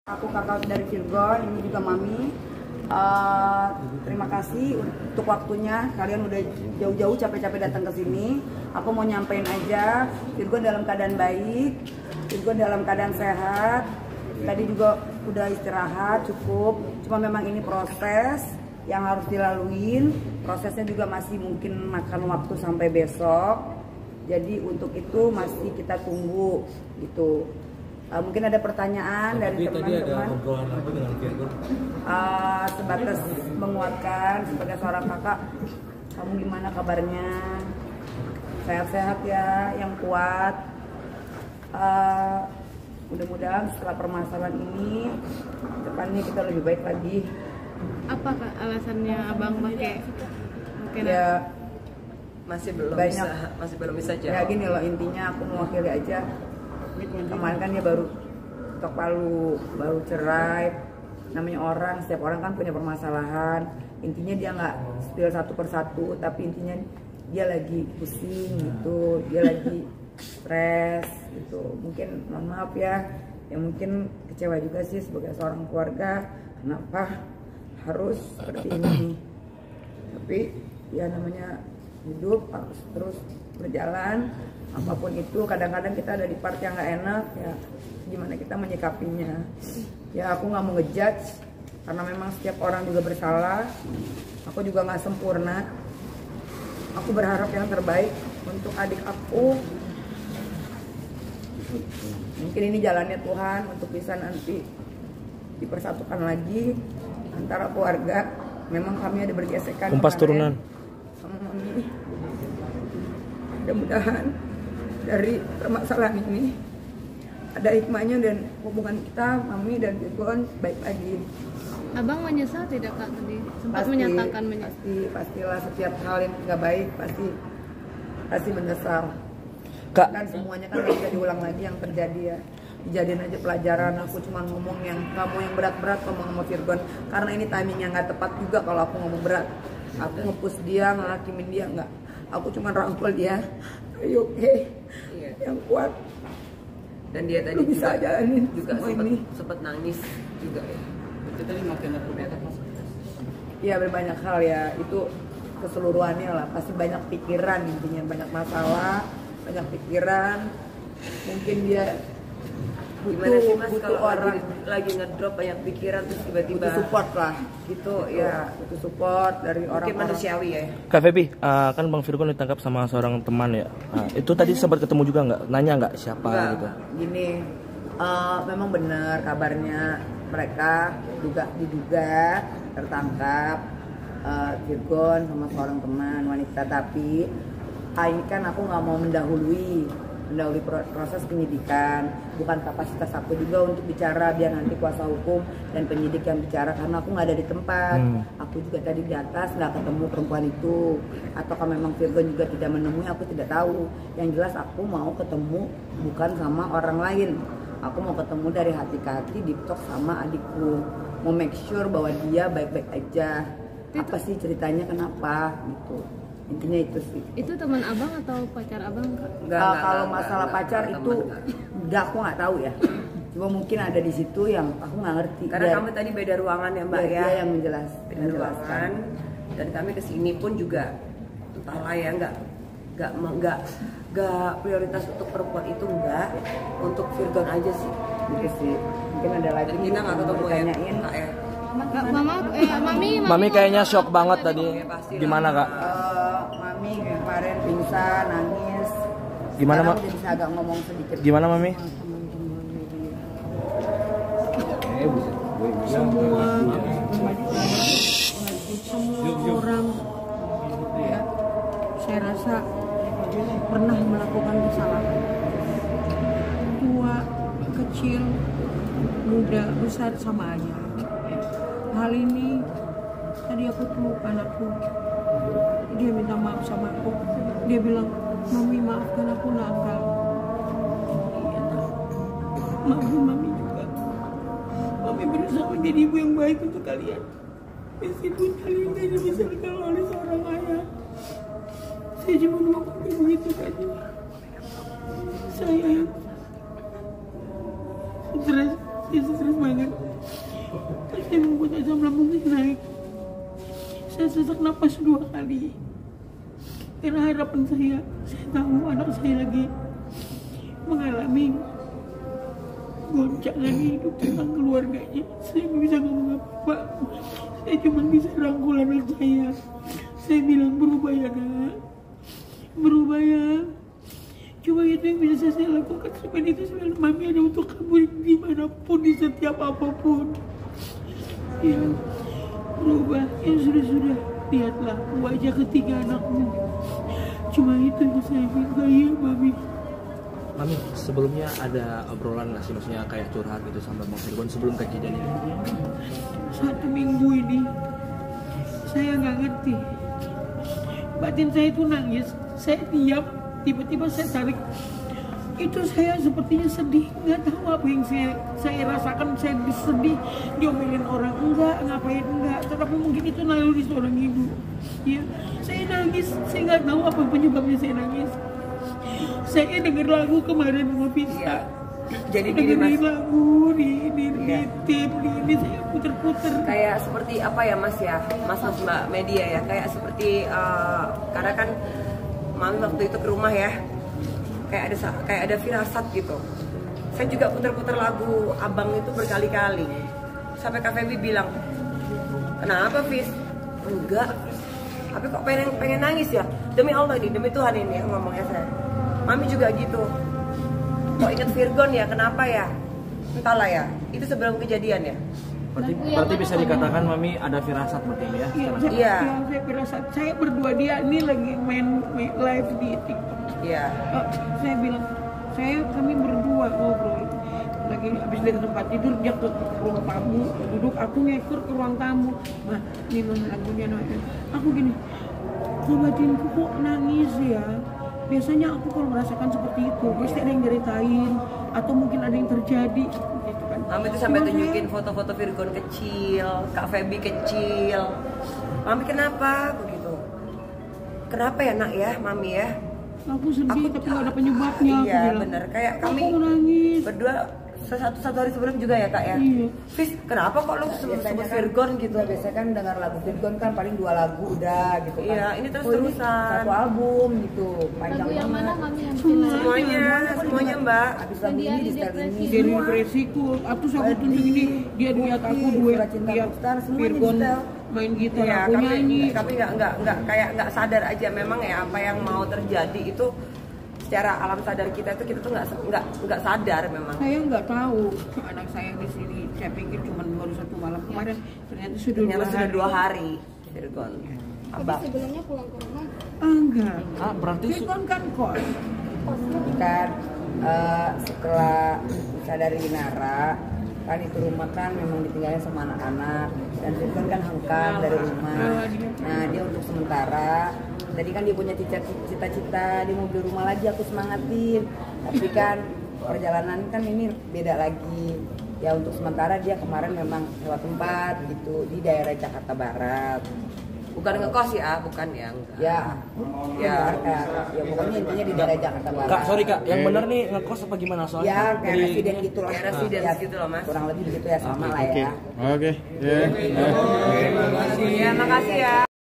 Aku kakak dari Virgon, ini juga Mami. Terima kasih untuk waktunya. Kalian udah jauh-jauh capek-capek datang ke sini. Aku mau nyampein aja, Virgon dalam keadaan baik, Virgon dalam keadaan sehat. Tadi juga udah istirahat cukup. Cuma memang ini proses yang harus dilaluin. Prosesnya juga masih mungkin makan waktu sampai besok. Jadi untuk itu masih kita tunggu gitu. Mungkin ada pertanyaan dari teman-teman. Tadi ada obrolan apa dengan Virgon? Sebatas menguatkan sebagai seorang kakak, kamu gimana kabarnya? Sehat-sehat ya, yang kuat. Mudah-mudahan setelah permasalahan ini depannya kita lebih baik lagi. Apa Kak alasannya abang pakai Ya masih belum bisa jawab. Ya gini loh, intinya aku mewakili aja. Kemarin kan dia baru ketok palu, baru cerai. Namanya orang, setiap orang kan punya permasalahan. Intinya dia nggak spill satu persatu, tapi intinya dia lagi pusing gitu, dia lagi stres gitu. Mungkin mohon maaf ya, mungkin kecewa juga sih sebagai seorang keluarga. Kenapa harus seperti ini? Tapi ya namanya hidup harus terus berjalan. Apapun itu, kadang-kadang kita ada di part yang nggak enak ya, gimana kita menyikapinya. Ya aku nggak mau ngejudge karena memang setiap orang juga bersalah. Aku juga nggak sempurna. Aku berharap yang terbaik untuk adik aku. Mungkin ini jalannya Tuhan untuk bisa nanti dipersatukan lagi antara keluarga. Memang kami ada bergesekan. Kumpas turunan. Sama Mami. Mudah-mudahan dari permasalahan ini ada hikmahnya dan hubungan kita, Mami dan Virgon baik lagi. Abang menyesal tidak Kak tadi? Sempat menyatakan menyesal. Pastilah setiap hal yang nggak baik pasti menyesal. Kak, Kan semuanya kan bisa diulang lagi yang terjadi ya. Dijadiin aja pelajaran. Aku cuma ngomong yang kamu yang berat-berat ngomong sama Virgon karena ini timingnya nggak tepat juga kalau aku ngomong berat. Aku nge-push dia, ngehakimin dia nggak. Aku cuma rangkul dia. Ayo Iya. Yang kuat. Dan dia tadi Lu bisa jalanin juga semua ini. sempat nangis juga ya. itu tadi makin aku better mas. Iya, berbanyak hal ya, itu keseluruhannya lah. Pasti banyak pikiran, intinya banyak masalah, banyak pikiran. Mungkin dia Gimana sih mas butuh kalau orang lagi ngedrop banyak pikiran terus tiba-tiba butuh support lah gitu ya, butuh support dari mungkin orang-orang. manusiawi ya. Kak Febi, kan Bang Virgon ditangkap sama seorang teman ya. Itu tadi sempat ketemu juga nggak? Nanya nggak siapa Enggak. gitu? Gini, memang benar kabarnya mereka diduga tertangkap Virgon sama seorang teman wanita, tapi ini kan aku nggak mau mendahului proses penyidikan. Bukan kapasitas aku juga untuk bicara, biar nanti kuasa hukum dan penyidik yang bicara karena aku nggak ada di tempat. Aku juga tadi di atas nggak ketemu perempuan itu, ataukah memang Virgon juga tidak menemui, aku tidak tahu. Yang jelas aku mau ketemu bukan sama orang lain. Aku mau ketemu dari hati ke hati, deep talk sama adikku, mau make sure bahwa dia baik-baik aja. Apa sih ceritanya, kenapa gitu. Intinya itu sih. Itu teman abang atau pacar abang Kak? Kalau masalah pacar itu enggak, aku nggak tahu ya. Cuma mungkin ada di situ yang aku nggak ngerti. Karena kamu tadi beda ruangan ya Mbak ya. Dia yang Beda ruangan. Dan kami kesini pun juga entahlah ya nggak prioritas untuk perempuan itu enggak, untuk Virgon aja sih. Gitu sih. Mungkin ada lagi. Dan kita nggak ketemu ya. ditanyain. Kak, ya. Mami Kayaknya shock banget tadi. Gimana Kak? Mami kemarin pingsan, nangis. Gimana Sekarang Mak? udah bisa agak ngomong sedikit. Gimana Mami? Semua orang ya, saya rasa pernah melakukan kesalahan, tua, kecil, muda, besar sama aja. Hal ini tadi aku peluk anakku, dia minta maaf sama aku, dia bilang, Mami maafkan aku nakal. Iya nak, maafin Mami juga. Mami berusaha menjadi ibu yang baik untuk kalian, meskipun kalian tidak bisa dikawal oleh seorang ayah. Saya cuma mau begitu saja. Saya stres Saya stres banget. Pas saya membuat asam lambung saya naik. Saya sesak napas 2 kali. Karena harapan saya tahu anak saya lagi mengalami goncangan hidup tentang keluarganya. Saya nggak bisa ngomong apa-apa. Saya cuma bisa rangkul anak saya. Saya bilang berubah ya nak, berubah ya. Cuma itu yang bisa saya lakukan. Selain itu selalu mami ada untuk kamu dimanapun, di setiap apapun. Ya, berubah. Ya sudah. Lihatlah wajah ketiga anakmu. Cuma itu yang saya minta ya mami. Mami, sebelumnya ada obrolan nggak sih, maksudnya kayak curhat gitu sama Bang Virgon sebelum kejadian ini? 1 minggu ini saya nggak ngerti. Batin saya itu nangis. Saya diam, tiba-tiba saya tarik. Itu saya sepertinya sedih, nggak tahu apa yang saya rasakan. Saya sedih, diomelin orang enggak, ngapain enggak. Tetapi mungkin itu naluri seorang ibu. Ya, saya nangis, saya nggak tahu apa penyebabnya saya nangis. Saya denger lagu kemarin sama Pista. Jadi gini mas, dengerin lagu di tip ini saya puter-puter. kayak seperti apa ya mas ya, mas mbak media ya, kayak seperti karena kan mami waktu itu ke rumah ya, kayak ada firasat gitu. Saya juga puter-puter lagu abang itu berkali-kali sampai Kak Feby bilang, kenapa Fis? Enggak, tapi kok pengen nangis ya, demi Allah ini, demi Tuhan ini ngomongnya saya. Mami juga gitu, kok inget Virgon ya, kenapa ya, entahlah ya, itu sebelum kejadian ya. Berarti bisa dikatakan Mami ada firasat berarti ini ya? Iya. Saya firasat. Saya berdua dia ini lagi main live di TikTok. Iya. Saya bilang, kami berdua ngobrol. Lagi habis dari tempat tidur dia ke ruang tamu, duduk, aku ngekor ke ruang tamu. Nah, ini lagunya nanya. Aku gini, kok batinku kok nangis ya? Biasanya aku kalau merasakan seperti itu, pasti ada yang ceritain atau mungkin ada yang terjadi gitu kan. Mami tuh sampai tunjukin foto-foto Virgon kecil, Kak Feby kecil. Mami kenapa begitu? Kenapa ya nak ya, Mami ya? Aku sedih tapi nggak ada penyebabnya. Iya bener, kayak kami aku nangis. berdua satu hari sebelum juga ya kak ya. Iya. Fis, kenapa kok lu sebut Virgon gitu? Biasanya kan dengar lagu Virgon kan paling 2 lagu udah gitu kan. Iya, ini terus-terusan. 1 album gitu, panjang Lagu yang mana banget. kami yang Semuanya mbak. Habis lagu ini di setel ini Dari semua. resiko, aku sampai tunjuk ini dia lihat aku Surat Cinta dia Rockstar, semuanya Virgon di-setel. main gitar, Iya, aku nyanyi. kami nggak sadar aja memang ya apa yang mau terjadi itu secara alam sadar kita tuh nggak sadar memang. Saya nggak tahu anak saya di sini. Saya pikir cuma baru 1 malam kemarin, ternyata sudah 2 hari. Virgon. Tapi Abang. sebelumnya pulang ke rumah. Enggak. Berarti Virgon kan kos. Kan setelah bisa dari Nara kan itu rumah kan memang ditinggalin sama anak-anak dan Virgon kan hengkang dari rumah. Nah dia untuk sementara tadi kan dia punya cita-cita dia mau beli rumah lagi, aku semangatin, tapi kan perjalanan kan ini beda lagi ya. Untuk sementara dia kemarin memang sewa tempat gitu di daerah Jakarta Barat. Bukan ngekos ya, bukan ya. Ya pokoknya intinya di daerah Jakarta Barat. Kak, sorry Kak, yang benar nih ngekos apa gimana soalnya? Ya kayak Dari- residen gitu lah. Kayak residen Ya, gitu loh, Mas. Kurang lebih begitu ya, sama lah Oke. ya. Oke. Ya. Ya, makasih ya.